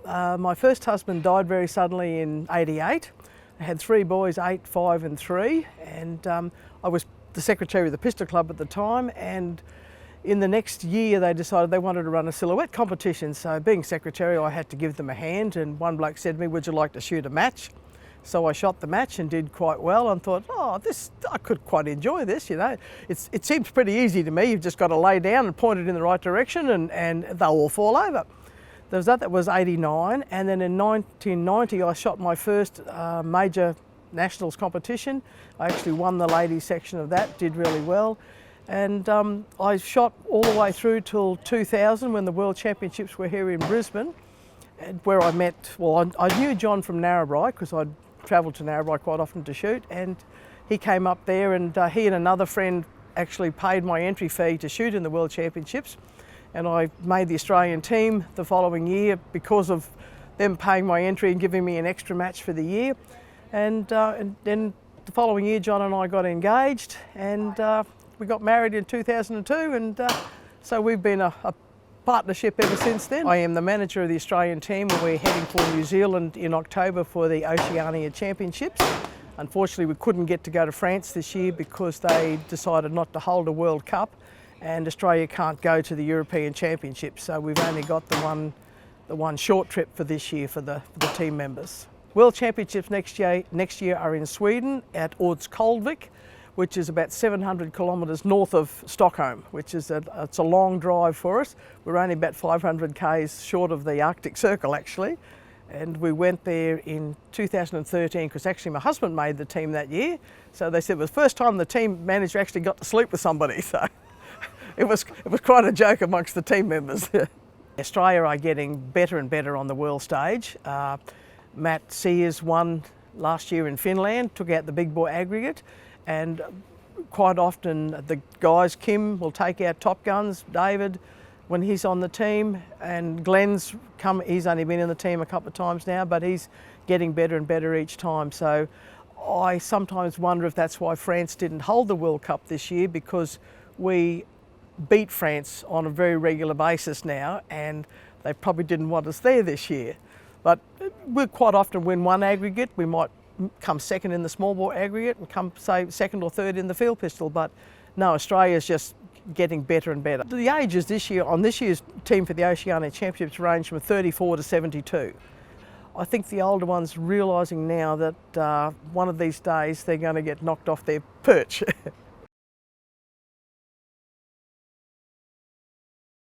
My first husband died very suddenly in '88. I had three boys, 8, 5 and 3, and I was the secretary of the Pistol Club at the time, and in the next year they decided they wanted to run a silhouette competition. So being secretary, I had to give them a hand, and one bloke said to me, "Would you like to shoot a match?" So I shot the match and did quite well, and thought, oh, I could quite enjoy this, you know. It seems pretty easy to me. You've just got to lay down and point it in the right direction and they'll all fall over. There was that was '89, and then in 1990 I shot my first major nationals competition. I actually won the ladies section of that, did really well. And I shot all the way through till 2000 when the World Championships were here in Brisbane, where I met, well, I knew John from Narrabri because I'd travelled to Narrabri quite often to shoot, and he came up there, and he and another friend actually paid my entry fee to shoot in the World Championships, and I made the Australian team the following year because of them paying my entry and giving me an extra match for the year. And then the following year John and I got engaged, and we got married in 2002, and so we've been a partnership ever since then. I am the manager of the Australian team, and we're heading for New Zealand in October for the Oceania Championships. Unfortunately, we couldn't get to go to France this year because they decided not to hold a World Cup, and Australia can't go to the European Championships, so we've only got the one short trip for this year for the team members. World Championships next year are in Sweden at Odskoldvik, which is about 700 kilometres north of Stockholm, which is it's a long drive for us. We're only about 500 k's short of the Arctic Circle actually, and we went there in 2013 because actually my husband made the team that year. So they said it was the first time the team manager actually got to sleep with somebody, so it was quite a joke amongst the team members. Australia are getting better and better on the world stage. Matt Sears won last year in Finland, took out the big boy aggregate, and quite often the guys, Kim will take out Top Guns, David when he's on the team, and Glenn's he's only been in the team a couple of times now, but he's getting better and better each time. So I sometimes wonder if that's why France didn't hold the World Cup this year, because we beat France on a very regular basis now, and they probably didn't want us there this year. But we'll quite often win one aggregate. We might come second in the small bore aggregate and come, say, second or third in the field pistol. But no, Australia's just getting better and better. The ages this year, on this year's team for the Oceania Championships, range from 34 to 72. I think the older ones realising now that one of these days they're going to get knocked off their perch.